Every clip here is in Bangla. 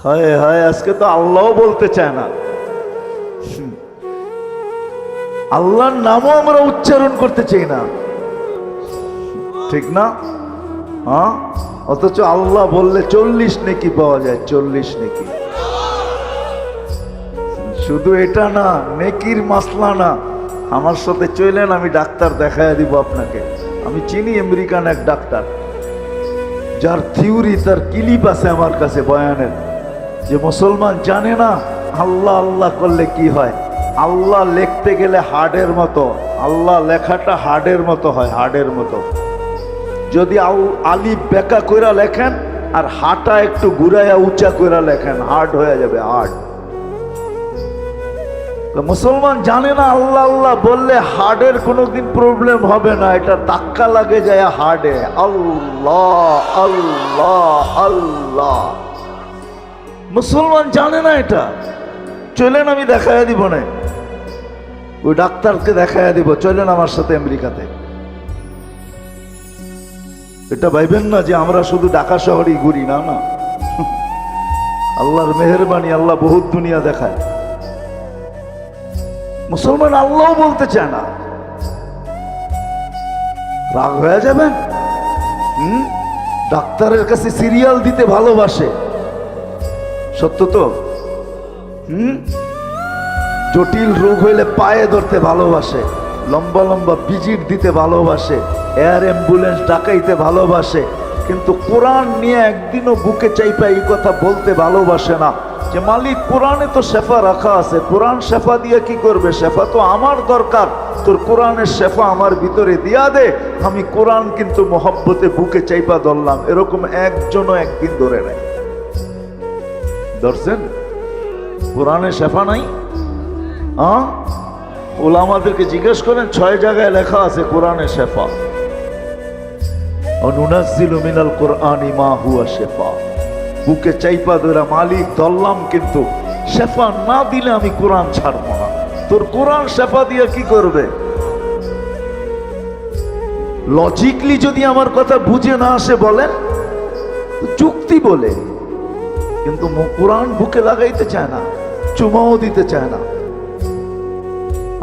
হায় হায়, আজকে তো আল্লাহও বলতে চায় না, আল্লাহর নামও আমরা উচ্চারণ করতে চাই না, ঠিক না? হ্যাঁ, অথচ আল্লাহ বললে 40 নেকি পাওয়া যায়, 40 নেকি। শুধু এটা না, নেকির মাসলা না, আমার সাথে চলেন, আমি ডাক্তার দেখায় দিব আপনাকে। আমি চিনি আমেরিকান এক ডাক্তার, যার থিওরি, তার ক্লিপ আছে আমার কাছে বয়ানের, যে মুসলমান জানে না আল্লাহ আল্লাহ করলে কি হয়। আল্লাহ লিখতে গেলে হার্ডের মতো, আল্লাহ লেখাটা হার্ডের মতো হয়, হার্ডের মতো। যদি আলিফ বেকা কইরা লেখেন আর হাটা একটু ঘুরাইয়া উঁচা কইরা লেখেন, হার্ড হয়ে যাবে, হার্ড। মুসলমান জানে না আল্লাহ আল্লাহ বললে হার্ডের কোনোদিন প্রবলেম হবে না, এটা ধাক্কা লাগে যায় হার্ডে। আল্লাহ আল্লাহ আল্লাহ, মুসলমান জানে না এটা। চলেন আমি দেখাইয়া দিব না, ওই ডাক্তারকে দেখাইয়া দিব, চলেন আমার সাথে আমেরিকাতে। এটা ভাইবেন না যে আমরা শুধু ঢাকা শহরেই ঘুরি, না না, আল্লাহর মেহেরবানি, আল্লাহ বহুত দুনিয়া দেখায়। মুসলমান আল্লাহ বলতে চায় না, রাগ হয়ে যাবেন। ডাক্তারের কাছে সিরিয়াল দিতে ভালোবাসে, সত্য তো। জটিল রোগ হইলে পায়ে ধরতে ভালোবাসে, লম্বা লম্বা ভিজিট দিতে ভালোবাসে, এয়ার অ্যাম্বুলেন্স ডাকাইতে ভালোবাসে, কিন্তু কোরআন নিয়ে একদিনও বুকে চাইপা এই কথা বলতে ভালোবাসে না যে মালিক কোরআনে তো শেফা রাখা আছে, কোরআন শেফা দিয়ে কি করবে, শেফা তো আমার দরকার, তোর কোরআনের শেফা আমার ভিতরে দিয়া দে, আমি কোরআন কিন্তু মহব্বতে বুকে চাইপা ধরলাম। এরকম একজনও একদিন ধরে নাই, ধরছেন? কোরআনে শেফা নাই। ওলামাদেরকে জিজ্ঞেস করেন, 6 জায়গায় লেখা আছে কোরআনে শেফা। অনুনাজ্জিলু মিনাল কুরআনি মা হুয়া শিফা। বুকে চাইপা ধরে মালিক ধরলাম, কিন্তু শেফা না দিলে আমি কোরআন ছাড়বো না। তোর কোরআন শেফা দিয়ে কি করবে? লজিকলি যদি আমার কথা বুঝে না আসে বলেন, যুক্তি বলে, কিন্তু কোরআন বুকে লাগাইতে চায় না, চুমাও দিতে চায় না।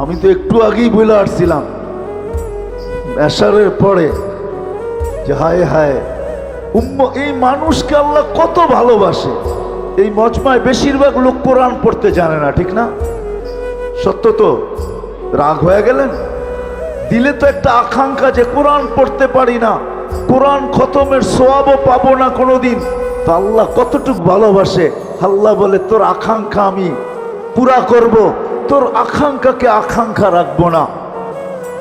আমি তো একটু আগেই বলে আসছিলাম এশারের পরে যে হায় হায় এই মানুষকে আল্লাহ কত ভালোবাসে। এই মজমায় বেশিরভাগ লোক কোরআন পড়তে জানে না, ঠিক না? সত্য তো। রাগ হয়ে গেলেন? দিলে তো একটা আকাঙ্ক্ষা যে কোরআন পড়তে পারি না, কোরআন খতমের সওয়াবও পাবো না কোনোদিন। তো আল্লাহ কতটুকু ভালোবাসে। আল্লাহ বলে তোর আকাঙ্ক্ষা আমি পুরা করব, তোর আকাঙ্ক্ষাকে আকাঙ্ক্ষা রাখবো না,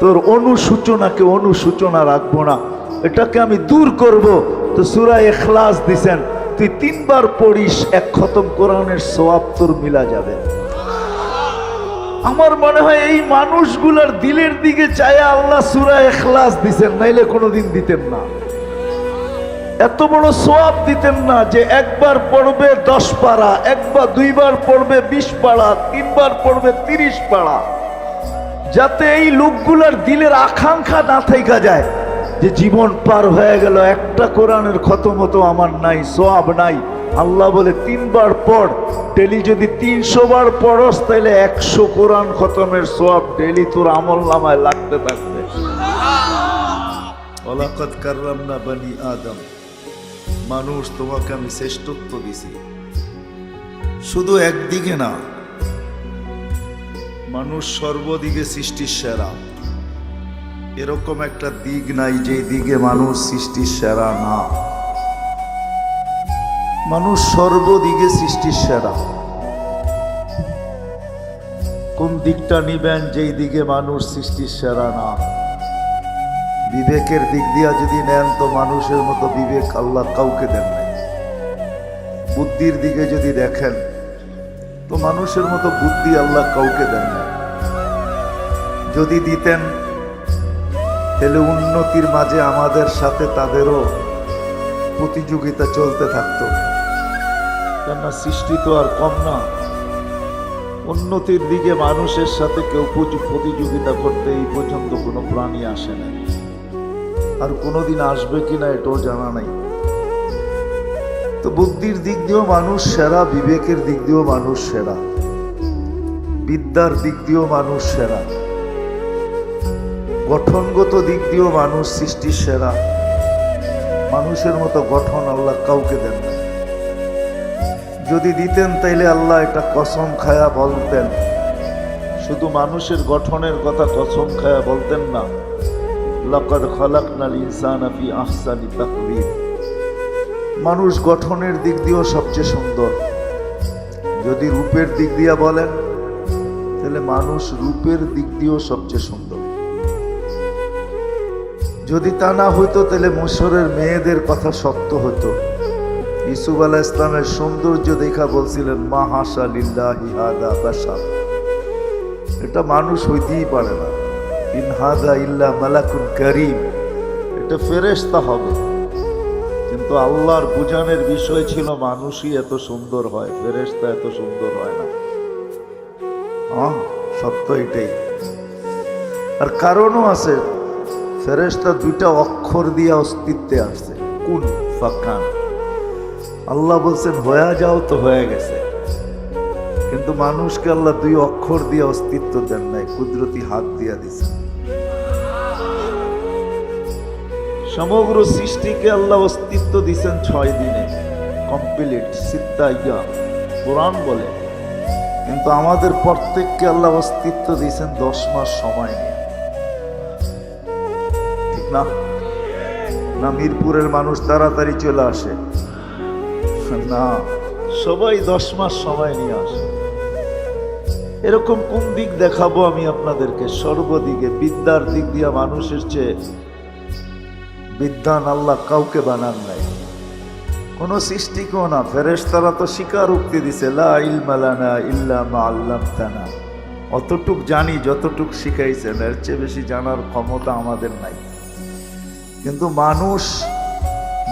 তোর অনুসূচনাকে অনুসূচনা রাখবো না, এটাকে আমি দূর করব। তো সূরা ইখলাস দিছেন, তুই 3 বার পড়িস, 1 খতম কোরআনের সওয়াব তোর মিলা যাবে। আমার মনে হয় এই মানুষগুলার দিলের দিকে চায় আল্লাহ সূরা ইখলাস দিছেন, নাইলে কোনোদিন দিতেন না। এত বড় সওয়াব দিতেন না যে 1 বার পড়বে 10 পারা, 2 বার পড়বে 20 পারা, 3 বার পড়বে 30 পারা, যাতে এই লোকগুলার দিলের আকাঙ্ক্ষা না থাইকা যায় যে জীবন পার হয়ে গেল, একটা কোরআনের খতম তো আমার নাই, সওয়াব নাই। আল্লাহ বলে 3 বার পড়, ডেলি যদি 300 বার পড়স তাহলে 100 কোরআন খতমের সওয়াব ডেলি তোর আমলনামায় লাগতে থাকবে। ওয়ালাকাদ কাররামনা বনি আদম, মানুষ তোমাকে আমি শ্রেষ্ঠত্ব দিছি। শুধু একদিকে না, মানুষ সর্বদিকে সৃষ্টির সেরা। এরকম একটা দিক নাই যে দিকে মানুষ সৃষ্টির সেরা না। মানুষ সর্বদিকে সৃষ্টির সেরা। কোন দিকটা নিবেন যেই দিকে মানুষ সৃষ্টির সেরা না? বিবেকের দিক দিয়া যদি নেন তো মানুষের মতো বিবেক আল্লাহ কাউকে দেন নাই। বুদ্ধির দিকে যদি দেখেন তো মানুষের মতো বুদ্ধি আল্লাহ কাউকে দেন নাই। যদি দিতেন তাহলে উন্নতির মাঝে আমাদের সাথে তাদেরও প্রতিযোগিতা চলতে থাকতো, কেননা সৃষ্টি তো আর কম না। উন্নতির দিকে মানুষের সাথে কেউ প্রতিযোগিতা করতে এই পর্যন্ত কোনো প্রাণী আসে নাই, আর কোনোদিন আসবে কিনা এটাও জানা নাই। তো তো বুদ্ধির দিক দিয়েও মানুষ সেরা, বিবেকের দিক দিয়েও মানুষ সেরা, বিদ্যার দিক দিয়েও মানুষ সেরা, গঠনগত দিক দিয়েও মানুষ সৃষ্টির সেরা। মানুষের মতো গঠন আল্লাহ কাউকে দেন না। যদি দিতেন তাইলে আল্লাহ এটা কসম খায়া বলতেন, শুধু মানুষের গঠনের কথা কসম খায়া বলতেন না, লাকাদ খালাকনাল ইনসানা ফি আহসানি তাকওয়িম। মানুষ গঠনের দিক দিয়েও সবচেয়ে সুন্দর। যদি রূপের দিক দিয়া বলেন তাহলে মানুষ রূপের দিক দিয়েও সবচেয়ে সুন্দর। যদি তা না হইতো তাহলে মিশরের মেয়েদের কথা সত্য হতো। ইউসুফ আলাইহিস ইসলামের সৌন্দর্য দেখা বলছিলেন মা হাসা লিল্লাহি হাদা বাশার, এটা মানুষ হইতেই পারে না। ইন হাদা ইল্লা মালাকুন কারীম, এটা ফেরেশতা হবে। কিন্তু আল্লাহর বুঝানোর বিষয় ছিল মানুষই এত সুন্দর হয়, ফেরেশতা এত সুন্দর হয় না। সত্য এটাই। আর কারণও আছে, ফেরেশতা দুইটা অক্ষর দিয়ে অস্তিত্বে আসছে, কুন ফাকান। আল্লাহ বলছেন হয়ে যাও, তো হয়ে গেছে। কিন্তু মানুষকে আল্লাহ দুই অক্ষর দিয়ে অস্তিত্ব দেন নাই, কুদরতি হাত দিয়া দিছে। সমগ্র সৃষ্টিকে আল্লাহ অস্তিত্ব দিছেন 6 দিনে, কমপ্লিট সিত্তা ইয়াম কোরআন বলে। কিন্তু আমাদের প্রত্যেককে আল্লাহ অস্তিত্ব দিয়েছেন 10 মাস সময় নিয়ে, ঠিক না? না মিরপুরের মানুষ তাড়াতাড়ি চলে আসে না, সবাই 10 মাস সময় নিয়ে আসে। এরকম কোন দিক দেখাবো আমি আপনাদেরকে? সর্বদিকে বিদ্যার দিক দিয়ে মানুষের চেয়ে বিদ্যান আল্লাহ কাউকে বানান নাই, কোন সৃষ্টিকেও না। ফেরেশতারা তো স্বীকারোক্তি দিছে, লা ইলমা লানা ইল্লা মা আল্লামতানা। অতটুক জানি যতটুক শিখাইছেন, এর চেয়ে বেশি জানার ক্ষমতা আমাদের নাই। কিন্তু মানুষ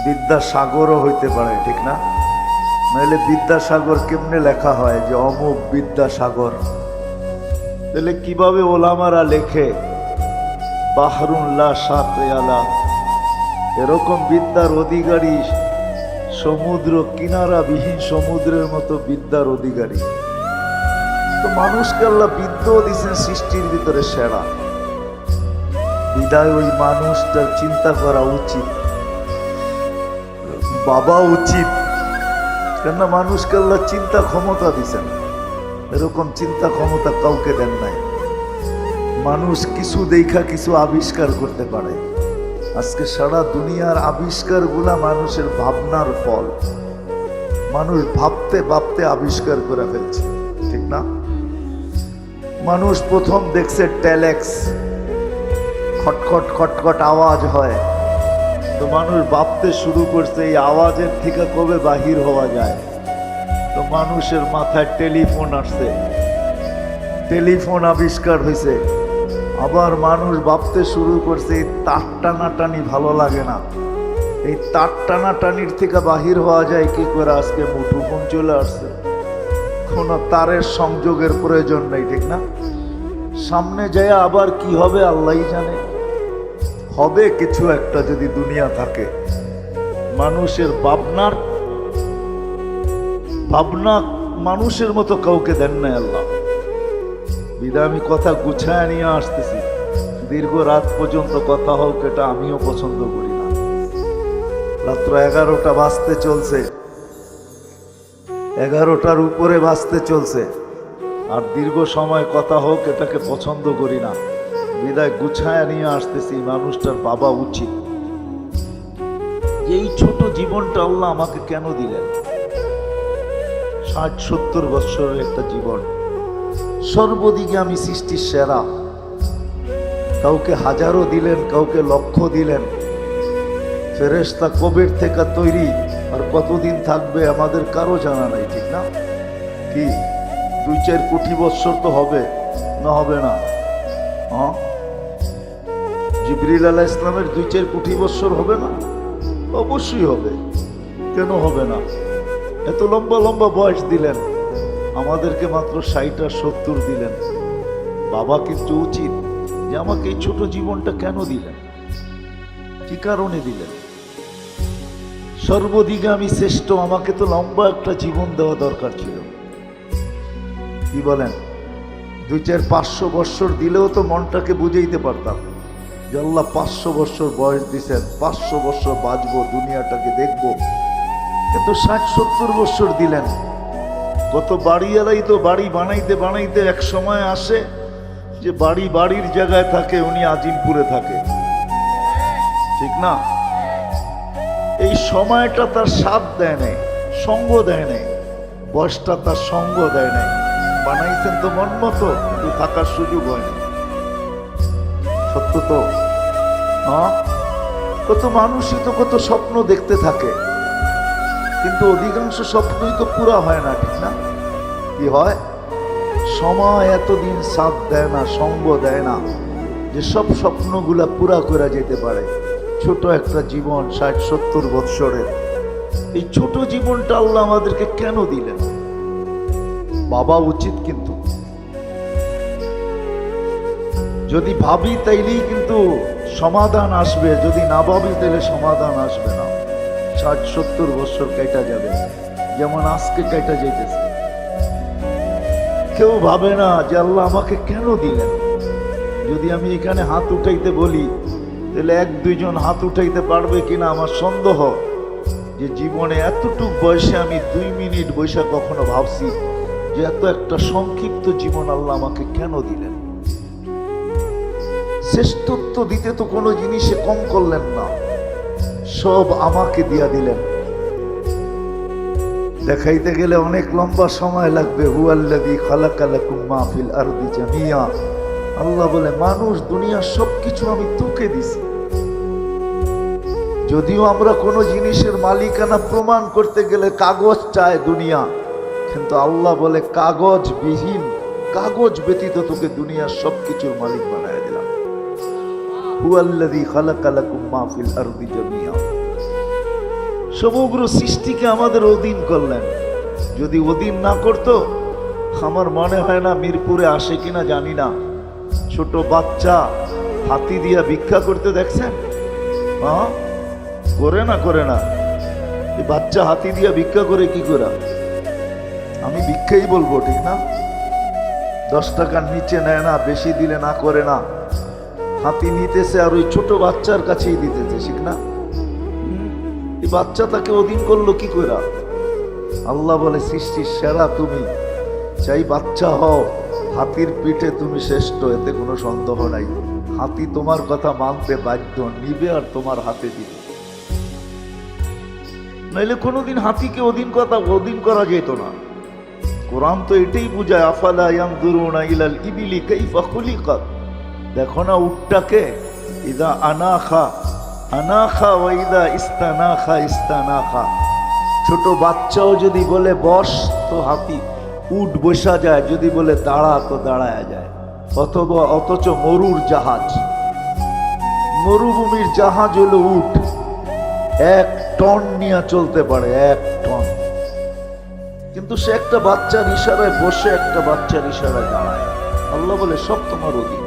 বিদ্যাসাগরও হইতে পারে, ঠিক না? নাহলে বিদ্যাসাগর কেমনে লেখা হয় যে অমুক বিদ্যাসাগর? তাহলে কিভাবে ওলামারা লেখে বাহরুন লা শাতে আলা? এরকম বিদ্যার অধিকারী, সমুদ্র কিনারাবিহীন সমুদ্রের মতো বিদ্যার অধিকারী। তো মানুষকে আল্লাহ বিদ্যাও দিয়েছেন সৃষ্টির ভিতরে সেরা। বিদায় ওই মানুষটার চিন্তা করা উচিত, বাবা উচিত। কেননা মানুষকে আল্লাহ চিন্তা ক্ষমতা দিয়েছেন, এরকম চিন্তা ক্ষমতা কাউকে দেন নাই। মানুষ কিছু দেখা কিছু আবিষ্কার করতে পারে। আজকে সারা দুনিয়ার আবিষ্কারগুলা মানুষের ভাবনার ফল। মানুষ ভাবতে ভাবতে আবিষ্কার করে ফেলছে, ঠিক না? মানুষ প্রথম দেখছে টেলেক্স, খটখট খটখট আওয়াজ হয়। তো মানুষ ভাবতে শুরু করছে এই আওয়াজের থেকে কবে বাহির হওয়া যায়। তো মানুষের মাথায় টেলিফোন আসছে, টেলিফোন আবিষ্কার হয়েছে। আবার মানুষ ভাবতে শুরু করছে এই তার টানাটানি ভালো লাগে না, এই তার টানাটানির থেকে বাহির হওয়া যায় কি করে। আজকে মুঠোফোন চলে আসছে, কোনো তারের সংযোগের প্রয়োজন নেই, ঠিক না? সামনে যায় আবার কি হবে আল্লাহই জানে। হবে কিছু একটা যদি দুনিয়া থাকে। মানুষের ভাবনা মানুষের মতো কাউকে দেন নাই আল্লাহ। বিদায় আমি কথা গুছায় নিয়ে আসতেছি। দীর্ঘ রাত পর্যন্ত কথা হোক, এটা আমিও পছন্দ করি না। রাত্র 11টা বাজতে চলছে, 11টার উপরে বাজতে চলছে, আর দীর্ঘ সময় কথা হোক এটাকে পছন্দ করি না। বিদায় গুছায় নিয়ে আসতেছি। মানুষটার বাবা উচিত যে এই ছোট জীবনটা আল্লাহ আমাকে কেন দিলেন? 60-70 বছরের একটা জীবন, সর্বদিকে আমি সৃষ্টির সেরা। কাউকে হাজারও দিলেন, কাউকে লক্ষ দিলেন। ফেরেশতা কবের থেকে তৈরি আর কতদিন থাকবে আমাদের কারো জানা নাই, ঠিক না? কি 2-4 কোটি বছর তো হবে না? হবে না? জিবরিল আলাইহিস ইসলামের 2-4 কোটি বছর হবে না? অবশ্যই হবে। কেন হবে না? এত লম্বা লম্বা বয়স দিলেন, আমাদেরকে মাত্র 60 আর 70 দিলেন। বাবা কিন্তু উচিত যে আমাকে এই ছোট জীবনটা কেন দিলেন, কি কারণে দিলেন? সর্বদিকে আমি শ্রেষ্ঠ, আমাকে তো লম্বা একটা জীবন দেওয়া দরকার ছিল। কি বলেন? 2-4-500 বৎসর দিলেও তো মনটাকে বুঝাইতে পারতাম যে আল্লাহ 500 বৎসর বয়স দিছেন, 500 বৎসর বাঁচবো, দুনিয়াটাকে দেখবো। কিন্তু 60-70 বৎসর দিলেন। কত বাড়িওয়ালাই তো বাড়ি বানাইতে বানাইতে এক সময় আসে যে বাড়ির জায়গায় থাকে, উনি আজিমপুরে থাকে, ঠিক না? এই সময়টা তার সাথ দেয় নাই, সঙ্গ দেয় নাই, বয়সটা তার সঙ্গ দেয় নাই। বানাইছেন তো মন মতো, কিন্তু থাকার সুযোগ হয় না। সত্য তো? হ্যাঁ, কত মানুষই তো কত স্বপ্ন দেখতে থাকে, কিন্তু অধিকাংশ স্বপ্নই তো পুরা হয় না, ঠিক না? কি হয়? সময় এতদিন সাথ দেয় না, সঙ্গ দেয় না যে সব স্বপ্নগুলা পুরা করে যেতে পারে। ছোট একটা জীবন, 60-70 বৎসরের, এই ছোট জীবনটা আল্লাহ আমাদেরকে কেন দিলেন? ভাবা উচিত। কিন্তু যদি ভাবি তাইলেই কিন্তু সমাধান আসবে, যদি না ভাবি তাহলে সমাধান আসবে না। 60-70 বৎসর কেটে যাবে, যেমন আজকে কেটে যেতেছে। কেউ ভাবে না যে আল্লাহ আমাকে কেন দিলেন। যদি আমি এখানে হাত উঠাইতে বলি, তাহলে 1-2 জন হাত উঠাইতে পারবে কিনা আমার সন্দেহ। যে জীবনে এতটুক বয়সে আমি 2 মিনিট বৈশা কখনো ভাবছি যে এত একটা সংক্ষিপ্ত জীবন আল্লাহ আমাকে কেন দিলেন। শ্রেষ্ঠত্ব দিতে তো কোনো জিনিসে কম করলেন না, সব আমাকে দিয়া দিলেন। দেখাইতে গেলে অনেক লম্বা সময় লাগবে। হুয়াল্লাযী খালাকা লাকুম মা ফিল আরদি জামিয়া। আল্লাহ বলে মানুষ দুনিয়ার সবকিছু আমি তোকে দিছি। যদিও আমরা কোনো জিনিসের মালিকানা প্রমাণ করতে গেলে কাগজ চায় দুনিয়া, কিন্তু আল্লাহ বলে কাগজ বিহীন, কাগজ ব্যতীত তোকে দুনিয়ার সবকিছুর মালিক বানায় দিলাম। হুয়াল্লাযী খালাকা লাকুম মা ফিল আরদি জামিয়া। সমগ্র সৃষ্টিকে আমাদের অধীন করলেন। যদি অধীন না করত, আমার মনে হয় না মিরপুরে আসে কিনা জানি না, ছোট বাচ্চা হাতি দিয়া ভিক্ষা করতে দেখছেন? হ্যাঁ, করে না। এই বাচ্চা হাতি দিয়া ভিক্ষা করে কি করে? আমি ভিক্ষাই বলবো, ঠিক না? 10 টাকার নিচে নেয় না, বেশি দিলে না করে না। হাতি নিতেছে আর ওই ছোট বাচ্চার কাছেই দিতেছে, ঠিক না? এই বাচ্চা তাকে অধীন করলো কি করে? আল্লাহ বলে সৃষ্টির সেরা তুমি, চাই বাচ্চা হও, হাতির পিঠে তুমি শ্রেষ্ঠ, এতে কোনো সন্দেহ নাই। হাতি তোমার কথা মানতে বাধ্য, নিবে আর তোমার হাতে দিবে। নাইলে কোনোদিন হাতিকে অধীন করা যেত না। কোরআন তো এটাই বুঝায়, আফালা ইয়ানজুরুনা ইলাল ইবিলি কাইফা খুলিকাত। দেখো না উটটাকে, ইদা আনাখা ওয়া ইদা ইস্তানাখা। ছোট বাচ্চাও যদি বলে বস তো হাতি উট বসা যায়, যদি বলে দাঁড়া তো দাঁড়ায় যায়। অথচ মরুভূমির জাহাজ হলো উট, 1 টন নিয়ে চলতে পারে, 1 টন। কিন্তু সে একটা বাচ্চার ইশারায় বসে, একটা বাচ্চার ইশারায় দাঁড়ায়। আল্লাহ বলে সব তোমার অধীন,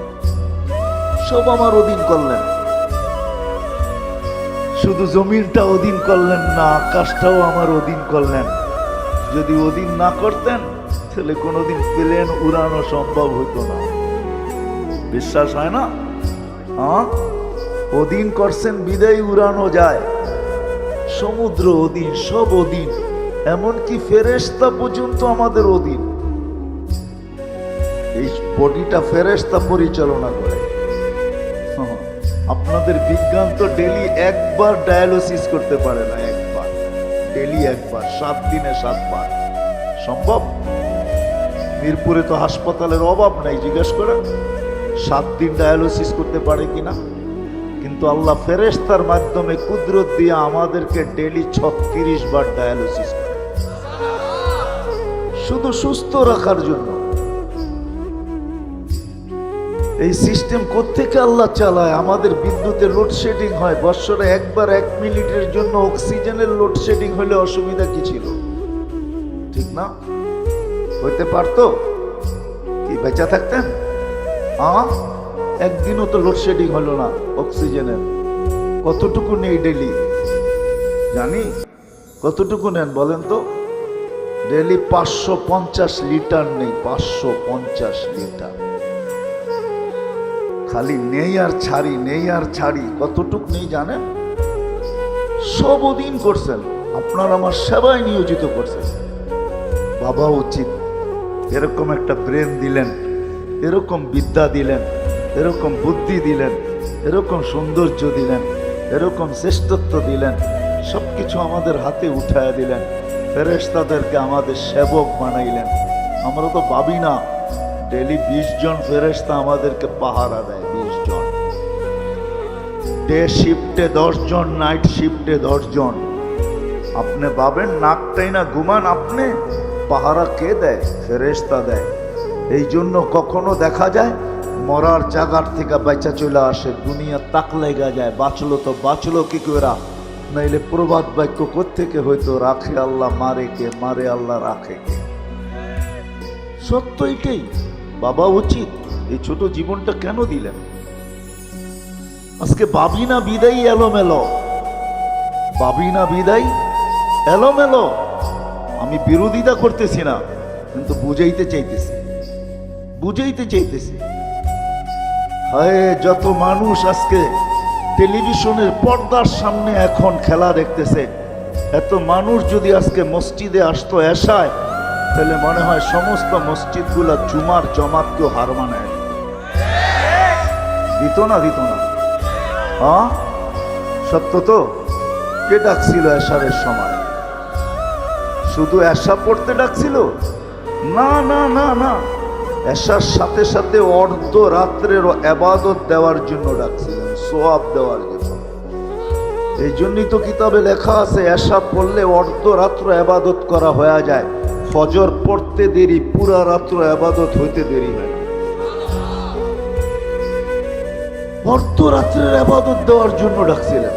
সব আমার অধীন করলেন। শুধু জমিনটা অধীন করলেন না, আকাশটাও আমার অধীন করলেন। যদি অধীন না করতেন তাহলে কোনোদিন প্লেন উড়ানো সম্ভব হতো না। বিশ্বাস হয় না? হ্যাঁ, অধীন করছেন বিদায় উড়ানো যায়। সমুদ্র অধীন, সব অধীন, এমনকি ফেরেশতা পর্যন্ত আমাদের অধীন। এই বডিটা ফেরেশতা পরিচালনা করে। আপনাদের বিজ্ঞান তো ডেলি একবার ডায়ালিসিস করতে পারে না, একবার, ডেলি একবার, 7 দিনে 7 বার সম্ভব? মিরপুরে তো হাসপাতালের অভাব নাই, জিজ্ঞেস করেন 7 দিন ডায়ালিসিস করতে পারে কিনা। কিন্তু আল্লাহ ফেরেশতার মাধ্যমে কুদরত দিয়ে আমাদেরকে ডেলি 36 বার ডায়ালিসিস করে, শুধু সুস্থ রাখার জন্য। এই সিস্টেম কোত্থেকে আল্লাহ চালায়? আমাদের বিদ্যুতের লোডশেডিং হয়, বৎসরে একবার 1 মিনিটের জন্য অক্সিজেনের লোডশেডিং হলে অসুবিধা কি ছিল? ঠিক না? হইতে পারতো কি বেঁচে থাকতেন? একদিনও তো লোডশেডিং হলো না অক্সিজেনের। কতটুকু নেই ডেলি জানি? কতটুকু নেন বলেন তো? ডেলি 550 লিটার নেই, 550 লিটার। খালি নেই আর ছাড়ি, নেই আর ছাড়ি। কতটুক নেই জানেন? সব দিন করছেন, আপনার আমার সেবায় নিয়োজিত করছেন। বাবা উচিত এরকম একটা ব্রেন দিলেন, এরকম বিদ্যা দিলেন, এরকম বুদ্ধি দিলেন, এরকম সৌন্দর্য দিলেন, এরকম শ্রেষ্ঠত্ব দিলেন, সবকিছু আমাদের হাতে উঠায় দিলেন। ফেরেশতাদেরকে আমাদের সেবক বানাইলেন। আমরা তো ভাবি না ডেলি 20 জন ফেরেশতা আমাদেরকে পাহারা দেয়। 20 জন, ডে শিফটে 10 জন, নাইট শিফটে 10 জন। আপনি ভাবেন নাকটাই না ঘুমান, আপনি পাহারা কে দেয়? ফেরেশতা দেয়। এই জন্য কখনো দেখা যায় মরার জায়গার থেকে বেঁচা চলে আসে, দুনিয়া তাক লেগা যায়, বাঁচলো তো বাঁচলো কি করে, নাইলে প্রবাদ বাক্য কোত্থেকে হয়তো, রাখে আল্লাহ মারে কে, মারে আল্লাহ রাখে কে। সত্য এটাই। বাবা উচিত এই ছোট জীবনটা কেন দিলেন? আজকে ভাবি না বিদায় এলোমেলো, ভাবি না বিদায় এলোমেলো। আমি বিরোধিতা করতেছি না, কিন্তু বুঝাইতে চাইতেছি, বুঝাইতে চাইতেছি। হায়, যত মানুষ আজকে টেলিভিশনের পর্দার সামনে এখন খেলা দেখতেছে, এত মানুষ যদি আজকে মসজিদে আসতো এশায়, তাহলে মনে হয় সমস্ত মসজিদগুলা জুমার জমাতকেও হার মানায় দিত না, দিত না। হ্যাঁ, সত্য তো। কে ডাকছিল এশারের সময়? শুধু এশা পড়তে ডাকছিল? না না না না, এশার সাথে সাথে অর্ধ রাত্রের ইবাদত দেওয়ার জন্য ডাকছিলেন, সওয়াব দেওয়ার জন্য। এই জন্যই তো কিতাবে লেখা আছে এশা পড়লে অর্ধ রাত্র ইবাদত করা হয়ে যায়, ফজর পড়তে দেরি, পুরা রাত্র ইবাদত হইতে দেরি হয় না। অর্ধ রাত্রের ইবাদত দেওয়ার জন্য ডাকছিলেন।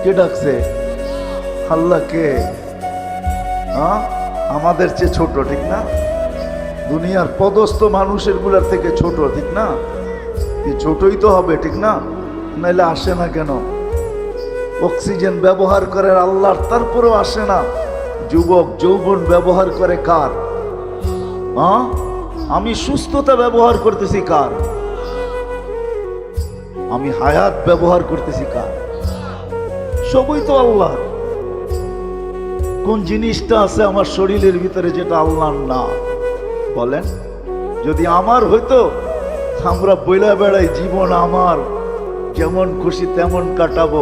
কে ডাকছে? আল্লাহ। কে? হ্যাঁ, আমাদের চেয়ে ছোট, ঠিক না? দুনিয়ার পদস্থ মানুষের গুলার থেকে ছোট, ঠিক না? ছোটই তো হবে, ঠিক না? নাইলে আসে না কেন? অক্সিজেন ব্যবহার করে আল্লাহর, তারপরেও আসে না। যুবক যৌবন ব্যবহার করে কার? হ্যাঁ, আমি সুস্থতা ব্যবহার করতেছি কার? আমি হায়াত ব্যবহার করতেছি কার? সবই তো আল্লাহ। কোন জিনিসটা আছে আমার শরীরের ভিতরে যেটা আল্লাহর না? বলেন। যদি আমার হইতো, আমরা বইলা বেড়াই জীবন আমার, যেমন খুশি তেমন কাটাবো।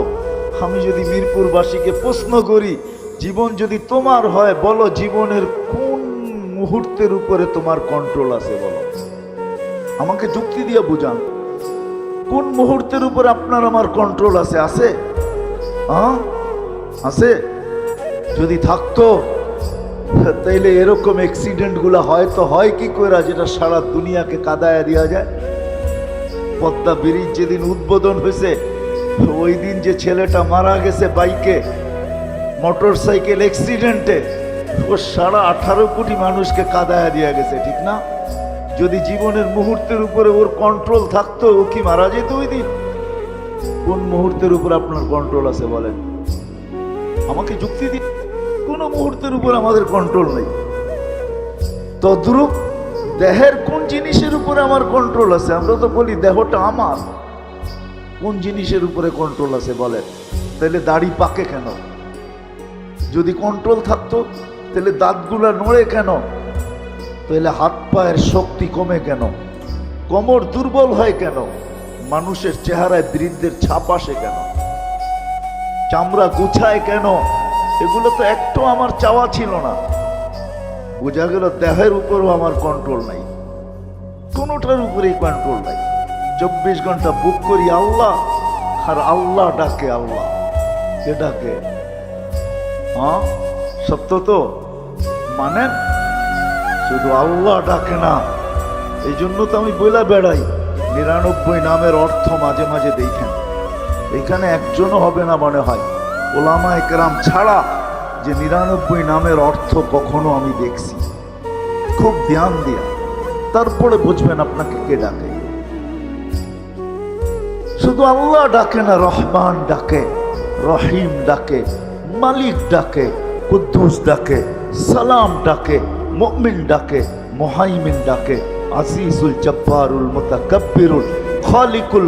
আমি যদি মিরপুরবাসীকে প্রশ্ন করি, জীবন যদি তোমার হয়, বলো জীবনের কোন মুহূর্তের উপরে তোমার কন্ট্রোল আছে? বলো, আমাকে যুক্তি দিয়ে বুঝান। কোন মুহূর্তের উপরে আপনার আমার কন্ট্রোল আছে? আছে? হ্যাঁ, আছে। যদি থাকতো তাইলে এরকম অ্যাক্সিডেন্ট গুলা হয়তো হয় কি করে, যেটা সারা দুনিয়াকে কাদায়া দেওয়া যায়। পদ্মা ব্রিজ যেদিন উদ্বোধন হয়েছে, ওই দিন যে ছেলেটা মারা গেছে বাইকে, মোটর সাইকেল অ্যাক্সিডেন্টে, ও সারা 18 কোটি মানুষকে কাদায়া দেওয়া গেছে, ঠিক না? যদি জীবনের মুহূর্তের উপরে ওর কন্ট্রোল থাকতো, ও কি মারা যেত ওই দিন? কোন মুহূর্তের উপর আপনার কন্ট্রোল আছে বলেন? আমাকে যুক্তি দিন। কোন মুহূর্তের উপর আমাদের কন্ট্রোল নেই। তদ্রূপ দেহের কোন জিনিসের উপরে আমার কন্ট্রোল আছে? আমরা তো বলি দেহটা আমার। কোন জিনিসের উপরে কন্ট্রোল আছে বলেন? তাহলে দাড়ি পাকে কেন? যদি কন্ট্রোল থাকতো তাহলে দাঁতগুলা নড়ে কেন? তাহলে হাত পায়ের শক্তি কমে কেন? কোমর দুর্বল হয় কেন? মানুষের চেহারায় বৃদ্ধের ছাপ আসে কেন? চামড়া গুছায় কেন? এগুলো তো একটু আমার চাওয়া ছিল না। বোঝা গেল দেহের উপরও আমার কন্ট্রোল নাই, কোনোটার উপরেই কন্ট্রোল নাই। 24 ঘন্টা বুক করি আল্লাহ, আর আল্লাহ ডাকে আল্লাহ। কে ডাকে? হ্যাঁ, সত্য তো। মানেন? শুধু আল্লাহ ডাকে না। এই জন্য তো আমি বইলা বেড়াই 99 নামের অর্থ মাঝে মাঝে দেখেন। এখানে একজনও হবে না মনে হয় ওলামায়ে কেরাম ছাড়া যে 99 নামের অর্থ কখনো আমি দেখছি। খুব ধ্যান দিয়া তারপরে বুঝবেন আপনাকে কে ডাকে। শুধু আল্লাহ ডাকে না, রহমান ডাকে, রহিম ডাকে, মালিক ডাকে, কুদ্দুস ডাকে, সালাম ডাকে, মুমিন ডাকে, মুহাইমিন ডাকে, আজিজুল জব্বারুল মুতাকাব্বিরুল খালিকুল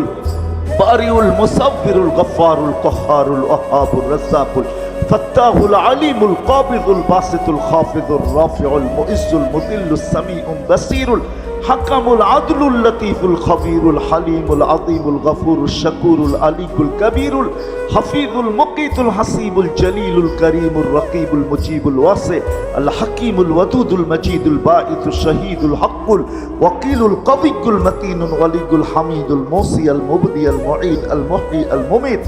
বারিউল মুসাব্বিরুল গফফারুল কহ্হারুল ওয়াহাবুর রাজ্জাকুল ফাত্তাহুল আলিমুল কাবিদুল বাসিতুল খাফিদুর রাফিউল মুইজ্জুল মুদিল্লুস সামিউল বাসীরুল হাকামুল আদলুল লতীফুল খবীরুল হালিমুল আযীমুল গফুরুশ শাকুরুল আলিকুল কবীরুল হাফিজুল মুকিতুল হাসিবুল জলিলুল করিমুর রকিবুল মুজিবুল ওয়াসি আল হাকিমুল ওয়াদুদুল মজিদুল বাঈসুশ শহীদুল হকুল ওয়াকিলুল কবিয়ুল মতিনুল ওয়ালিয়ুল হামিদুল মুসি আল মুবদি আল মুঈদ আল মুহয়ি আল মুমীত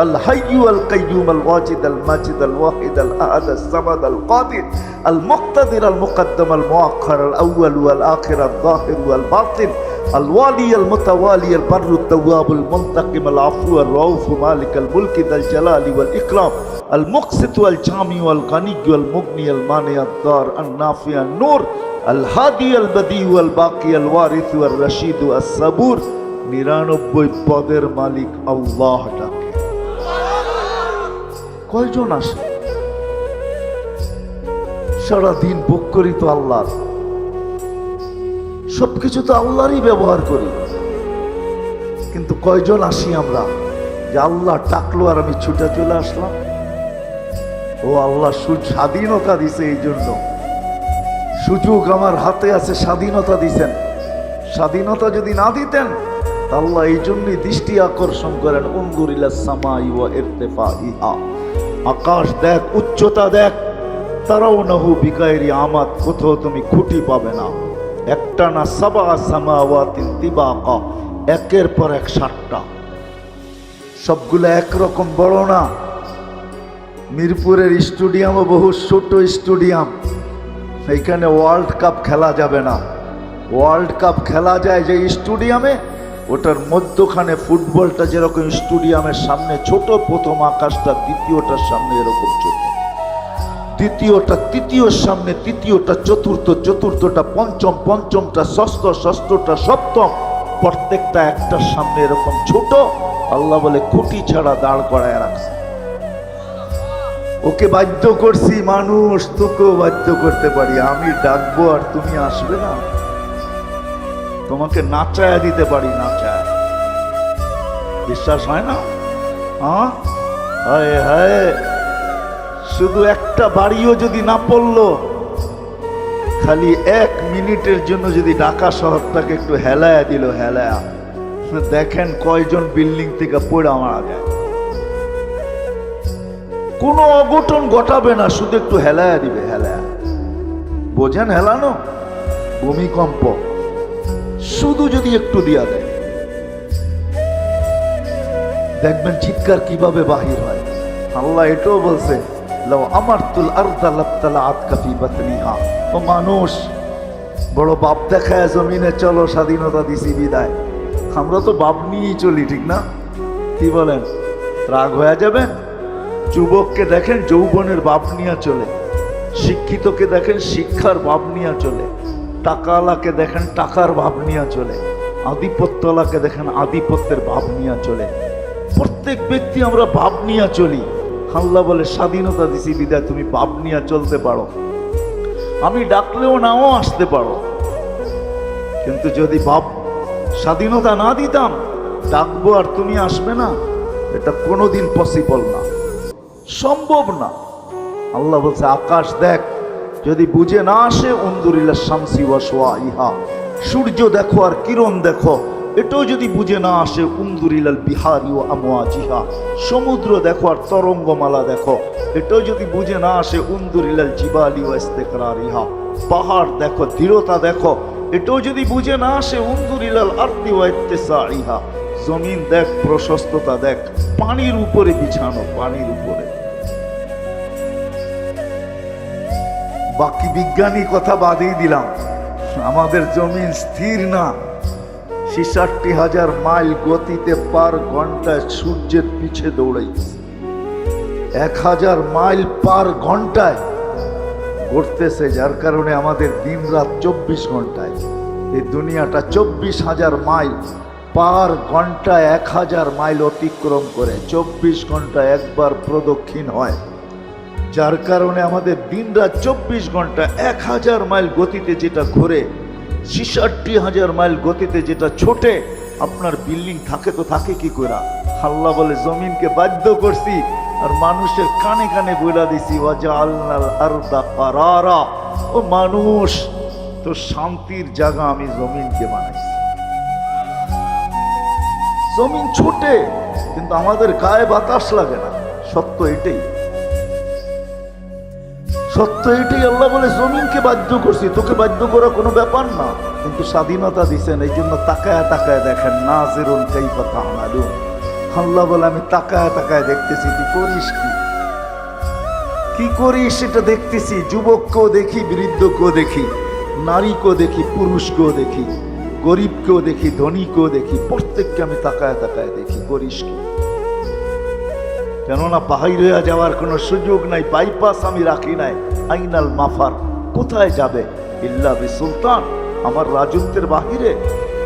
الحي القيوم الواجد الماجد الواحد الأحد الصمد القادر المقتدر المقدم المؤخر الأول والآخر الظاهر والباطن الوالي المتوالي البر التواب المنتقم العفو الرؤوف مالك الملك ذا الجلال والإكرام المقسط والجامع والغني والمغني المانع الضار النافع النور الهادي البديع والباقي الوارث والرشيد الصبور 99 পদের মালিক আল্লাহ ডাকে। কয়জন আসে? সারাদিন ভোগ করি তো আল্লাহর, সবকিছু তো আল্লাহরই ব্যবহার করি, কিন্তু কয়জন আসি আমরা যে আল্লাহ ডাকলো আর আমি ছুটে চলে আসলাম? ও আল্লাহ স্বাধীনতা দিছে, এই জন্য সুযোগ আমার হাতে আছে, স্বাধীনতা দিছেন। স্বাধীনতা যদি না দিতেন আল্লাহ এই জন্যই দৃষ্টি আকর্ষণ করেন, উনজুর ইলাস সামাই ওয়া ইরতিফাইহা, আকাশ দেখ, উচ্চতা দেখ, তারাউনাহু বিগাইরি আমাদ, কোথাও তুমি খুঁটি পাবে না। একটা না, সাবা সামাওয়াতিন তিবাকা, একের পর এক 7টা, সবগুলো একরকম বড় না। মিরপুরের স্টেডিয়ামও বহু ছোট স্টেডিয়াম, এইখানে ওয়ার্ল্ড কাপ খেলা যাবে না। ওয়ার্ল্ড কাপ খেলা যায় যে স্টেডিয়ামে, ওটার মধ্যখানে ফুটবলটা যেরকম স্টেডিয়ামের সামনে ছোট, প্রথম আকাশটা দ্বিতীয়টার সামনে এরকম ছোট, দ্বিতীয়টা তৃতীয়র সামনে, তৃতীয়টা চতুর্থ, চতুর্থটা পঞ্চম, পঞ্চমটা ষষ্ঠ, ষষ্ঠটা সপ্তম, প্রত্যেকটা একটার সামনে এরকম ছোট। আল্লাহ বলে খুঁটি ছাড়া দাঁড় করায় রাখছে। ওকে বাধ্য করছি, মানুষ তোকেও বাধ্য করতে পারি, আমি ডাকবো আর তুমি আসবে না। তোমাকে নাচায়া দিতে পারি, নাচায়া। বিশ্বাস হয় না? হ্যাঁ, হায় হায়, শুধু একটা বাড়িও যদি না পড়লো, খালি 1 মিনিটের জন্য যদি ঢাকা শহরটাকে একটু হেলায়া দিল, হেলায়া, দেখেন কয়জন বিল্ডিং থেকে পড়ে মারা যায়। কোনো অঘটন ঘটাবে না, শুধু একটু হেলায়া দিবে, হেলায়া। বোঝেন হেলানো? ভূমিকম্প শুধু যদি একটু দিয়া দেয়, দেখবেন চিৎকার কিভাবে বাহির হয়। আল্লাহ এটাও বলছে, লাউ আমারতুল আরদা লাবতালাআত কাফি বাতনিহা। ও মানুষ, বড় বাপ দেখায় জমিনে চলো, স্বাধীনতা দিছি বিদায়। আমরা তো বাপ নিয়েই চলি, ঠিক না? কি বলেন? রাগ হয়ে যাবেন? যুবককে দেখেন যৌবনের বাপ নিয়ে চলে, শিক্ষিতকে দেখেন শিক্ষার বাপ নিয়ে চলে, টাকাওয়ালাকে দেখেন টাকার ভাব নিয়ে চলে, আধিপত্যওয়ালাকে দেখেন আধিপত্যের ভাব নিয়ে চলে। প্রত্যেক ব্যক্তি আমরা ভাব নিয়ে চলি। আল্লাহ বলে স্বাধীনতা দিছি বিদায় তুমি ভাব নিয়ে চলতে পারো, আমি ডাকলেও নাও আসতে পারো। কিন্তু যদি ভাব স্বাধীনতা না দিতাম, ডাকবো আর তুমি আসবে না, এটা কোনোদিন পসিবল না, সম্ভব না। আল্লাহ বলছে আকাশ দেখ, যদি বুঝে না আসে, উনজুর ইলা শামসি ওয়া শুআইহা, সূর্য দেখো আর কিরণ দেখো, এটাও যদি বুঝে না আসে, উনজুর ইলাল বিহারি ওয়া আমওয়াজিহা, সমুদ্র দেখো আর তরঙ্গমালা দেখো, এটাও যদি বুঝে না আসে, উনজুর ইলাল জিবালি ওয়া ইস্তিকরারিহা, পাহাড় দেখো, দৃঢ়তা দেখো, এটাও যদি বুঝে না আসে, উনজুর ইলাল আরদি ওয়া ইত্তিসাইহা, জমিন দেখ, প্রশস্ততা দেখ, পানির উপরে বিছানো, পানির উপরে। বাকি বিজ্ঞানী কথা বাদেই দিলাম, আমাদের জমিন স্থির না। 66,000 মাইল গতিতে পার ঘন্টায় সূর্যের পিছে দৌড়াইছে, 1000 মাইল পার ঘন্টায় ঘুরতেছে, যার কারণে আমাদের দিন রাত 24 ঘন্টায়। এই দুনিয়াটা 24,000 মাইল পার ঘন্টায় 1000 মাইল অতিক্রম করে, 24 ঘন্টায় একবার প্রদক্ষিণ হয়। যার কারণে আমাদের দিন রাত 24 ঘন্টা 1000 মাইল গতিতে যেটা ঘুরে, 66,000 মাইল গতিতে যেটা ছোটে, আপনার বিল্ডিং থাকে তো থাকে কি করে? আল্লাহ বলে জমিনকে বাধ্য করছি আর মানুষের কানে কানে বইলা দিছি ওয়াজআলনাল আরদা কারারা, ও মানুষ তো শান্তির জায়গা আমি জমিনকে বানাইছি। জমিন ছোটে কিন্তু আমাদের গায়ে বাতাস লাগে না। সত্য এটাই, সত্য এটাই। আল্লাহ বলে জমিনকে বাধ্য করছি, তোকে বাধ্য করা কোনো ব্যাপার না, কিন্তু স্বাধীনতা দিছেন, এই জন্য তাকায় তাকায় দেখেন নাজিরুন কাইফা তা'মালুন। আল্লাহ বলে আমি তাকায় তাকায় দেখতেছি তুই করিস কি করিস সেটা দেখতেছি। যুবককেও দেখি, বৃদ্ধকেও দেখি, নারীকেও দেখি, পুরুষকেও দেখি, গরিবকেও দেখি, ধনীকেও দেখি, প্রত্যেককে আমি তাকায় তাকায় দেখি করিস কি। কেননা বাহিরে যাওয়ার কোনো সুযোগ নাই, বাইপাস আমি রাখি নাই। আইনাল মাফার, কোথায় যাবে? ইল্লা বিসুলতান, আমার রাজত্বের বাহিরে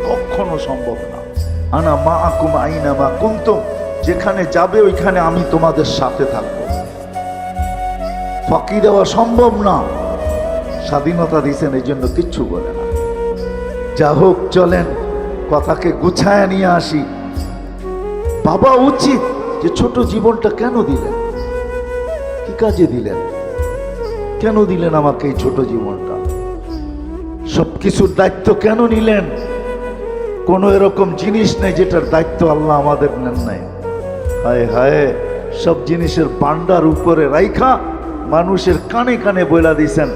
কখনো সম্ভব না। আনা মাআকুম আইনা মা কুনতুম, যেখানে যাবে ওইখানে আমি তোমাদের সাথে থাকবো। ফাঁকি দেওয়া সম্ভব না। স্বাধীনতা দিয়েছেন, এই জন্য কিচ্ছু বলে না। যা হোক, চলেন কথাকে গুছায় নিয়ে আসি। বাবা উচিত যে ছোট জীবনটা কেন দিলেন, কি কাজে দিলেন, কেন দিলেন আমাকে এই ছোট জীবনটা? সবকিছুর দায়িত্ব কেন নিলেন? কোন এরকম জিনিস নেই যেটার দায়িত্ব আল্লাহ আমাদের নেন নাই। হায় হায়, সব জিনিসের পান্ডার উপরে রাইখা মানুষের কানে কানে বইলা দিছেন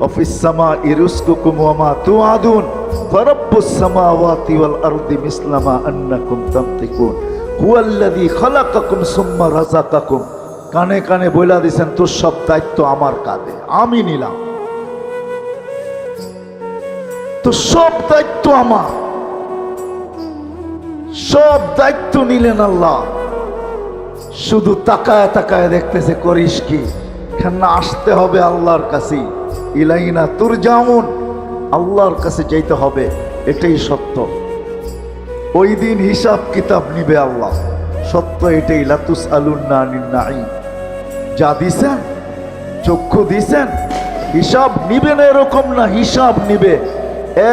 অফিস সামা ইরুসকুকুম ওয়া মা তুআদুন ফারাব্বুস সামাওয়াতি ওয়াল আরদি মিসলামা আন্নাকুম তামতিকুন হুয়াল্লাযী খালাকাকুম সুম্মা রাযাকাকুম। কানে কানে বইলা দিছেন তোর সব দায়িত্ব আমার কাঁধে, আমি নিলাম, তো সব দায়িত্ব আমার। সব দায়িত্ব নিলেন আল্লাহ, শুধু তাকায় তাকায় দেখতেছে করিস কি। কেন আসতে হবে আল্লাহর কাছে, ইলাইনা তুরজাউন, আল্লাহর কাছে যাইতে হবে, এটাই সত্য। ওই দিন হিসাব কিতাব নিবে আল্লাহ, সত্য এটাই। লাতুসআলুন্না আনিন নাঈম, যা দিছেন, চক্ষু দিছেন, হিসাব নিবে না এরকম না, হিসাব নিবে।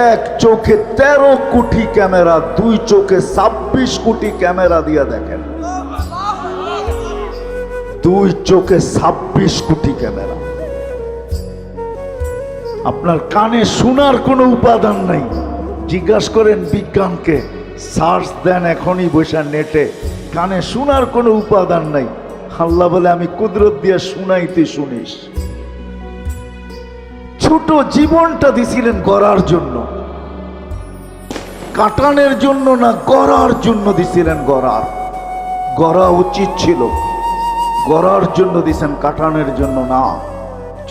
এক চোখে 13 কোটি ক্যামেরা, 2 চোখে 26 কোটি ক্যামেরা দিয়ে দেখেন। 2 চোখে 26 কোটি ক্যামেরা। আপনার কানে শোনার কোনো উপাদান নাই। জিজ্ঞাসা করেন বিজ্ঞানকে, সার্চ দেন এখনই বসে নেটে, কানে শোনার কোনো উপাদান নাই। আল্লাহ বলে আমি কুদরত দিয়ে শুনাইতে শুনিস। ছোট জীবনটা দিছিলেন গড়ার জন্য, কাটানের জন্য না, গড়ার জন্য দিছিলেন। গড়া উচিত ছিল, গড়ার জন্য দিছেন, কাটানের জন্য না।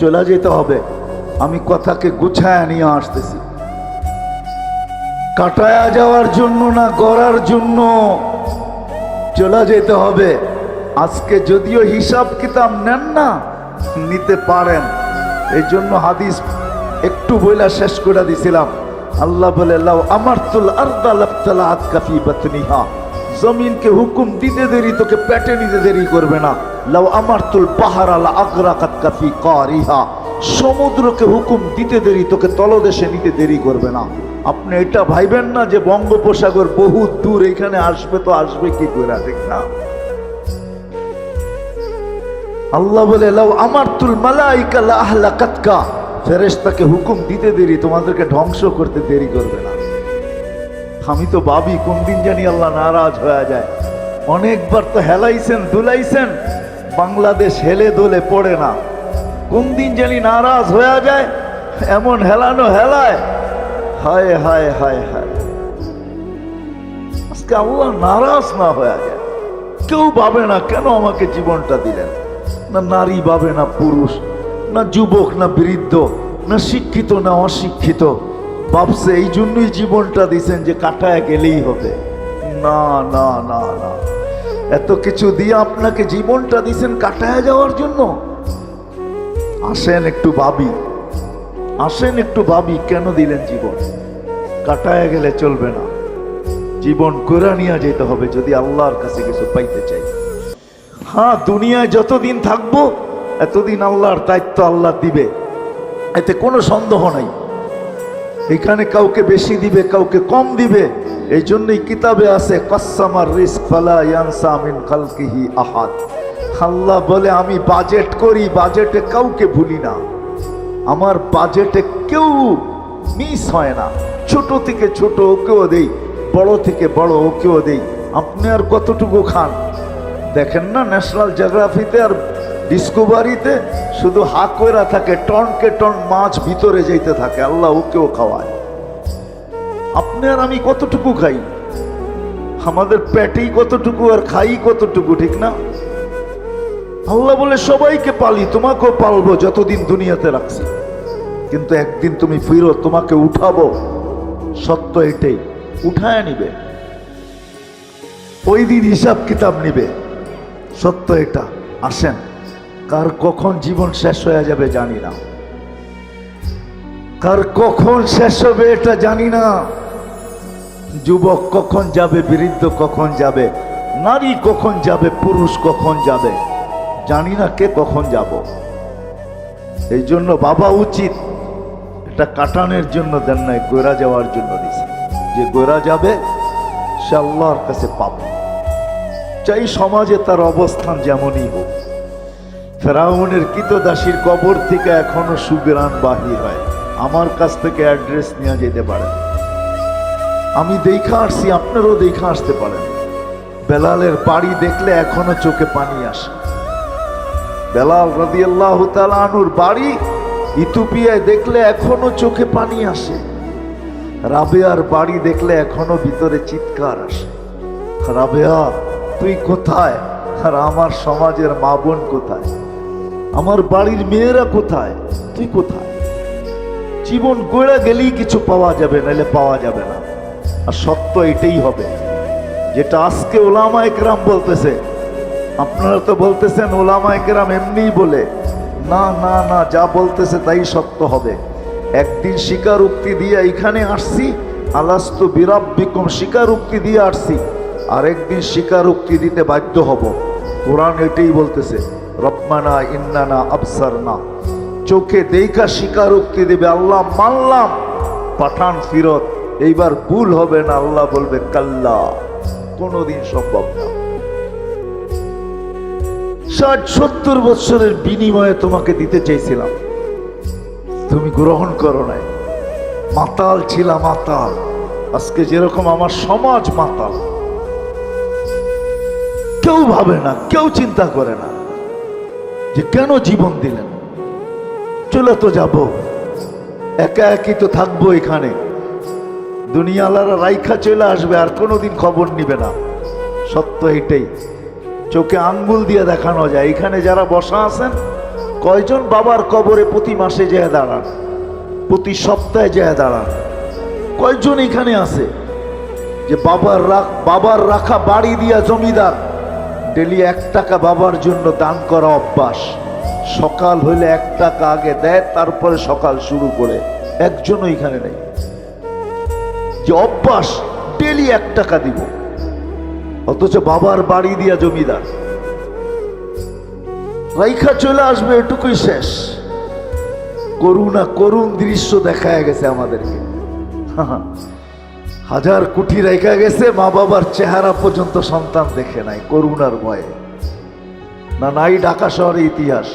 চলে যেতে হবে, আমি কথাকে গুছায় নিয়ে আসতেছি। কাটায়া যাওয়ার জন্য না, গড়ার জন্য চলে যেতে হবে। আজকে যদিও হিসাব কিতাব নেন না, নিতে পারেন। এই জন্য হাদিস একটু বইলা শেষ করে দিছিলাম। আল্লাহ বলে লাউ আমারতুল আরদা লাবতালাআত কাফি বাতনিহা, জমিনকে হুকুম দিতে দেরি তোকে পেটে নিতে দেরি করবে না। লাউ আমারতুল বাহরা লা আগরাকাত কাফি কারিহা, সমুদ্রকে হুকুম দিতে দেরি তোকে তলদেশে নিতে দেরি করবে না। আপনি এটা ভাইবেন না যে বঙ্গোপসাগর বহুত দূর, এখানে আসবে তো আসবে কি করে, ঠিক না? আল্লাহ বলে লাউ আমারতুল মালাইকা লা আহলাকাতকা, ফেরেশতাকে হুকুম দিতে দেরি তোমাদেরকে ধ্বংস করতে দেরি করবে না। আমি তো ভাবি কোন দিন জানি আল্লাহ নারাজ হয়ে যায়। অনেকবার তো হেলাইছেন দুলাইছেন, বাংলাদেশ হেলে দোলে পড়ে না। কোন দিন জানি নারাজ হয়ে যায়, এমন হেলানো হেলায়, হায় হায় হায় হায়। আজকে আল্লাহ নারাজ না হয়ে যায়। কেউ ভাবে না কেন আমাকে জীবনটা দিলেন, না নারী ভাবে, না পুরুষ, না যুবক, না বৃদ্ধ, না শিক্ষিত, না অশিক্ষিত। ভাবছে এই জন্যই জীবনটা দিছেন যে কাটায় গেলেই হবে। না না না না, এত কিছু দিয়ে আপনাকে জীবনটা দিছেন কাটায় যাওয়ার জন্য। আসেন একটু ভাবি, আসেন একটু ভাবি, কেন দিলেন জীবন? কাটায় গেলে চলবে না, জীবন করে নিয়ে যেতে হবে যদি আল্লাহর কাছে কিছু পাইতে চাই। হ্যাঁ, দুনিয়ায় যতদিন থাকবো এতদিন আল্লাহর দায়িত্ব আল্লাহ দিবে, এতে কোনো সন্দেহ নাই। এখানে কাউকে বেশি দিবে, কাউকে কম দিবে। এই জন্যই কিতাবে আছে কাসসামার রিজক ফালা ইয়ানসা মিন খালকিহি আহাদ। আল্লাহ বলে আমি বাজেট করি, বাজেটে কাউকে ভুলি না। আমার বাজেটে কেউ মিস হয় না। ছোট থেকে ছোট ওকেও দেই, বড় থেকে বড় ওকেও দেই। আপনি আর কতটুকু খান? দেখেন না ন্যাশনাল জিওগ্রাফিতে আর ডিসকভারিতে শুধু হা কইরা থাকে, টনকে টন মাছ ভিতরে যাইতে থাকে। আল্লাহ ওকেও খাওয়ায়। আপনি আর আমি কতটুকু খাই? আমাদের পেটেই কতটুকু আর খাই কতটুকু, ঠিক না? আল্লাহ বলে সবাইকে পালি, তোমাকেও পালবো যতদিন দুনিয়াতে রাখছি। কিন্তু একদিন তুমি ফিরো, তোমাকে উঠাবো। সত্য এটাই, উঠায় নিবে। ওই দিন হিসাব কিতাব নিবে। সত্য এটা। আসেন, কার কখন জীবন শেষ হয়ে যাবে জানি না, কার কখন শেষ হবে এটা জানি না। যুবক কখন যাবে, বৃদ্ধ কখন যাবে, নারী কখন যাবে, পুরুষ কখন যাবে, জানি না কে কখন যাব। এই জন্য বাবা উচিত এটা কাটানোর জন্য দেন নাই, গোরা যাওয়ার জন্য দিছে। যে গোরা যাবে সে আল্লাহর কাছে পাবে, চাই সমাজে তার অবস্থান যেমনই হোক। ফেরাউনের কৃতদাসীর কবর থেকে এখনো সুগ্রাণ বাহির হয়। আমার কাছ থেকে অ্যাড্রেস নিয়ে যেতে পারেন, আমি দেখা আসছি, আপনারও দেখা আসতে পারেন। বেলালের বাড়ি দেখলে এখনো চোখে পানি আসে। বেলাল রাদিয়াল্লাহু তাআলা আনহুর বাড়ি ইথিওপিয়ায় দেখলে এখনো চোখে পানি আসে। রাবেয়ার বাড়ি দেখলে এখনো ভিতরে চিৎকার আসে, রাবেয়া তুই কোথায়? আর আমার সমাজের মা বোন কোথায়? আমার বাড়ির মেয়েরা কোথায়? তুই কোথায়? জীবন গড়ে গেলেই কিছু পাওয়া যাবে, নাহলে পাওয়া যাবে না। আর সত্য এটাই হবে, যেটা আজকে ওলামায়ে কেরাম বলতেছে। আপনারা তো বলতেছেন ওলামায়ে কেরাম এমনিই বলে। না না না, যা বলতেছে তাই সত্য হবে। একদিন স্বীকারোক্তি দিয়ে এখানে আসছি, আলাস্তু বিরাব্বিকুম স্বীকারোক্তি দিয়ে আসছি। আর একদিন স্বীকারোক্তি দিতে বাধ্য হব। কোরআন এটাই বলতেছে, রব্বানা ইন্নানা আবসারনা। চোখে দেখা স্বীকারোক্তি দেবে, আল্লাহ মানলাম, পাঠান ফিরত, এইবার ভুল হবে না। আল্লাহ বলবে কাল্লা, কোনোদিন সম্ভব না। 60-70 বছরের বিনিময়ে তোমাকে দিতে চাইছিলাম, তুমি গ্রহণ করো নাই। মাতাল ছিলাম, মাতাল। আজকে যেরকম আমার সমাজ মাতাল, কেউ ভাবে না, কেউ চিন্তা করে না যে কেন জীবন দিলেন। চলে তো যাব, একা একই তো থাকবো এখানে। দুনিয়ালারা রাইখা চলে আসবে, আর কোনোদিন খবর নিবে না। সত্য এটাই, চোখে আঙ্গুল দিয়ে দেখানো যায়। এখানে যারা বসা আছেন, কয়জন বাবার কবরে প্রতি মাসে যেয়ে দাঁড়ান, প্রতি সপ্তাহে যেয়ে দাঁড়ান? কয়জন এখানে আছে যে বাবার রাখা বাড়ি দিয়া জমিদার, ডেলি 1 টাকা বাবার জন্য দান করা অভ্যাস। সকাল হইলে 1 টাকা আগে দেয়, তারপরে সকাল শুরু করে। একজনও এখানে নেই যে অভ্যাস ডেলি 1 টাকা দিব, অথচ বাবার বাড়ি দিয়া জমিদার। রাইখা চলে আসবে, এটুকুই শেষ। করুণ দৃশ্য দেখা গেছে আমাদেরকে। 1000 কোটি রাইখা গেছে, মা বাবার চেহারা পর্যন্ত সন্তান দেখে নাই, করুণার ভয়ে। না নাই ঢাকা শহরে ইতিহাস?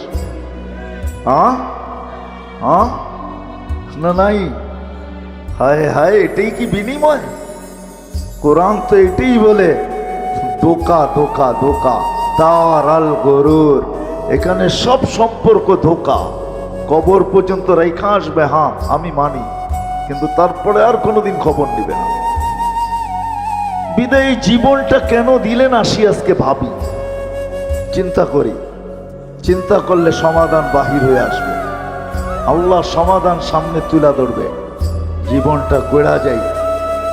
না নাই? হায় হায়, এটাই কি বিনিময়? কোরআন তো এটাই বলে, ধোকা ধোকা ধোকা, দার আল গরুর। এখানে সব সম্পর্ক ধোকা। কবর পর্যন্ত রেখা আসবে, হ্যাঁ আমি মানি, কিন্তু তারপরে আর কোনোদিন খবর নিবে না। বিদায়ী জীবনটা কেন দিলেন আসি আজকে ভাবি, চিন্তা করি। চিন্তা করলে সমাধান বাহির হয়ে আসবে। আল্লাহ সমাধান সামনে তুলে ধরবে। জীবনটা গড়া যায়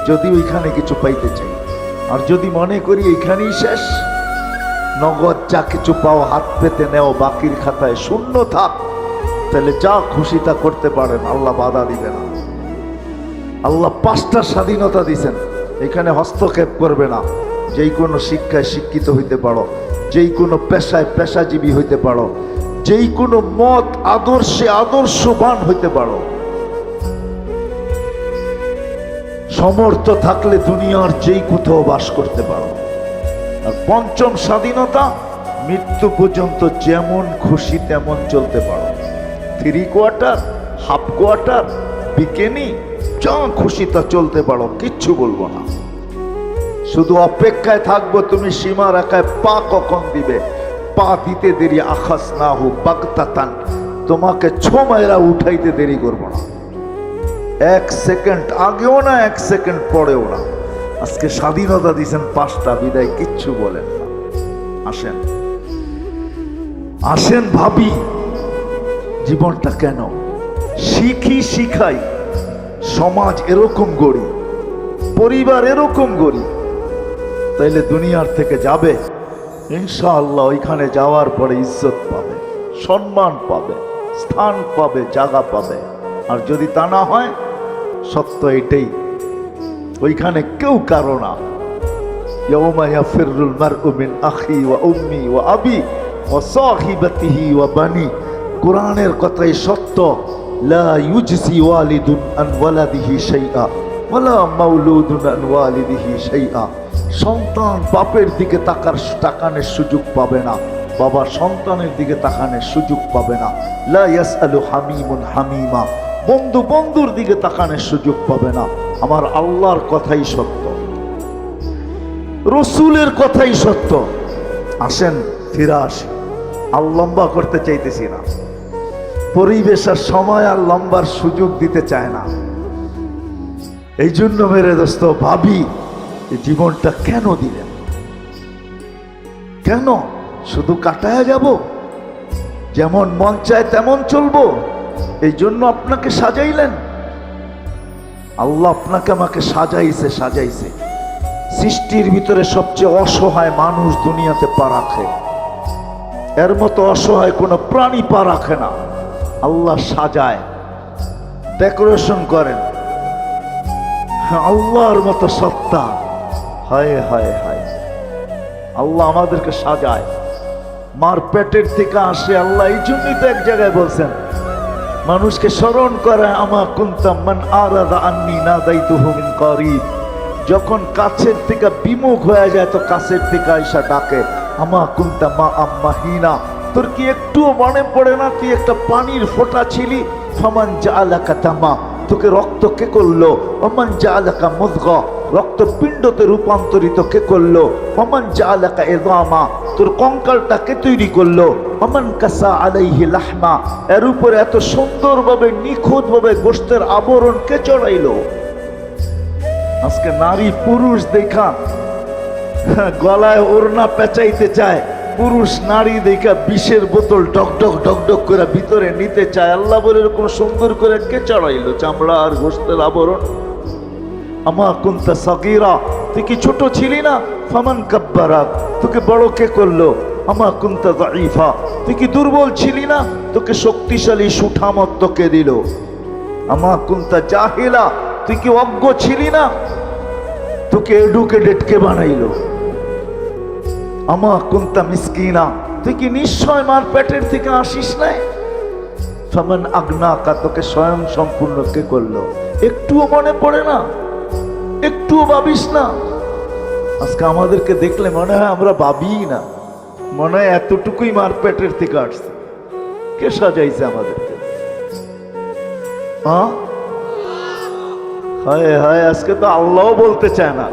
যদি ওইখানে কিছু পাইতে চাই। আর যদি মনে করি এখানেই শেষ, নগদ যা কিছু পাও হাত পেতে নেও, বাকির খাতায় শূন্য থাক, তাহলে যা খুশি তা করতে পারেন, আল্লাহ বাধা দিবে না। আল্লাহ 5টা স্বাধীনতা দিয়েছেন, এখানে হস্তক্ষেপ করবে না। যেই কোনো শিক্ষায় শিক্ষিত হইতে পারো, যেই কোনো পেশায় পেশাজীবী হইতে পারো, যেই কোনো মত আদর্শে আদর্শবান হইতে পারো। সমর্থ থাকলে দুনিয়ার যেই কোথাও বাস করতে পারো। আর পঞ্চম স্বাধীনতা, মৃত্যু পর্যন্ত যেমন খুশি তেমন চলতে পারো। 3 কোয়ার্টার, হাফ কোয়ার্টার, বিকেনি, যা খুশি তা চলতে পারো, কিচ্ছু বলবো না। শুধু অপেক্ষায় থাকবো তুমি সীমা রেখায় পা কখন দিবে। পা দিতে দেরি আখাস না হো বাগতাতান, তোমাকে ছোমাইরা উঠাইতে দেরি করবো না। 1 সেকেন্ড আগেও না, 1 সেকেন্ড পরেও না। আজকে স্বাধীনতা দিয়েছেন 5টা, বিদায় কিচ্ছু বলেন না। আসেন আসেন ভাবি জীবনটা কেন, শিখি শিখাই। সমাজ এরকম গড়ি, পরিবার এরকম গড়ি, তাইলে দুনিয়ার থেকে যাবে ইনশাআল্লাহ। ওইখানে যাওয়ার পরে ইজ্জত পাবে, সম্মান পাবে, স্থান পাবে, জায়গা পাবে। আর যদি তা না হয়, সত্য এটাই, ওইখানে কেউ কারো না। ইয়াউমা ইয়াফিরুল মারউ মিন আখি ওয়া উম্মি ওয়া আবি ওয়া সাহিবাতিহি ওয়া বানি। কোরআনের কথাই সত্য। লা ইউজজি ওয়ালিদুন আন ওয়ালাদিহি শাইআ ওয়ালা মাউলুদুন আন ওয়ালিদিহি শাইআ। সন্তান বাপের দিকে তাকানোর সুযোগ পাবে না, বাবা সন্তানের দিকে তাকানোর সুযোগ পাবে না। লা ইয়াসআলু হামিমুন হামিমা, বন্ধু বন্ধুর দিকে তাকানোর সুযোগ পাবে না। আমার আল্লাহর কথাই সত্য, রসুলের কথাই সত্য। আসেন ফিরে আসি। আর লম্বা করতে চাইতেছি না, পরিবেশ আর সময় আর লম্বার সুযোগ দিতে চায় না। এই জন্য মেরে দোস্ত ভাবি, এই জীবনটা কেন দিলেন? কেন শুধু কাটায়া যাব? যেমন মন চায় তেমন চলবো? এই জন্য আপনাকে সাজাইলেন আল্লাহ, আপনাকে আমাকে সাজাইছে। সৃষ্টির ভিতরে সবচেয়ে অসহায় মানুষ দুনিয়াতে পা রাখে, এর মতো অসহায় কোনো প্রাণী পা রাখে না। আল্লাহ সাজায়, ডেকোরেশন করেন। আল্লাহর মতো সত্তা, হায় হায় হায়, আল্লাহ আমাদেরকে সাজায়। মার পেটের থেকে আসে আল্লাহ। এই জন্যই তো এক জায়গায় বলছেন, মানুষকে স্মরণ করে আমা কুনতাম মান আরাদা আন্নি নাদাইতুহু মিন করিব। যখন কাছের থেকে বিমুখ হয়ে যায় তো কাছের থেকে আইসা ডাকে, আমা কুনতা মা আম্মাহিনা। তোর কি একটুও মনে পড়ে না তুই একটা পানির ফোঁটা ছিলি? ফামান জাআলাকা তামা, তোকে রক্ত কে করলো? ওমান জাআলাকা মুযগা, রক্তপিণ্ডতে রূপান্তরিত কে করলো? ওমান জাআলাকা ইযামা, তোর কঙ্কালটা কে তৈরি করলো? ওমান কাসা আলাইহি লাহমা, এর উপরে এত সুন্দরভাবে নিখুঁতভাবে গোশতের আবরণ কে চড়াইলো? আজকে নারী পুরুষ দেখা গলায় ওড়না পেঁচাইতে চায়, পুরুষ নারী দেখা বিষের বোতল ডকডক ডকডক করে ভিতরে নিতে চায়। আল্লাহ বলে এরকম সুন্দর করে কে চড়াইলো চামড়া আর গোশতের আবরণ? আমা কুনতা সাগীরা, তুই কি ছোট ছিলি না? ফামান কাব্বারাক, তোকে বড় কে করলো? আমা কুনতা যায়ীফা, তুই কি দুর্বল ছিলি না? তোকে শক্তিশালী সুঠামত কে দিল? আমা কুনতা জাহিলা, তুই কি অজ্ঞ ছিলি না? তোকে এডুকেটেড কে বানাইলো? আমা কুনতা মিসকিনা, তুই কি নিশ্চয় মার পেটের থেকে আসিস নাই? ফামান আগনাকা, তোকে স্বয়ং সম্পূর্ণ কে করলো? একটুও মনে পড়ে না? একটুও ভাবিস না? আজকে আমাদেরকে দেখলে মনে হয় আমরা ভাবি না, মনে হয় এতটুকুই মার পেটের থেকে আসছে। কে সাজাইছে আমাদেরকে? হ্যাঁ, হায় হায়, আজকে তো আল্লাহও বলতে চায় না।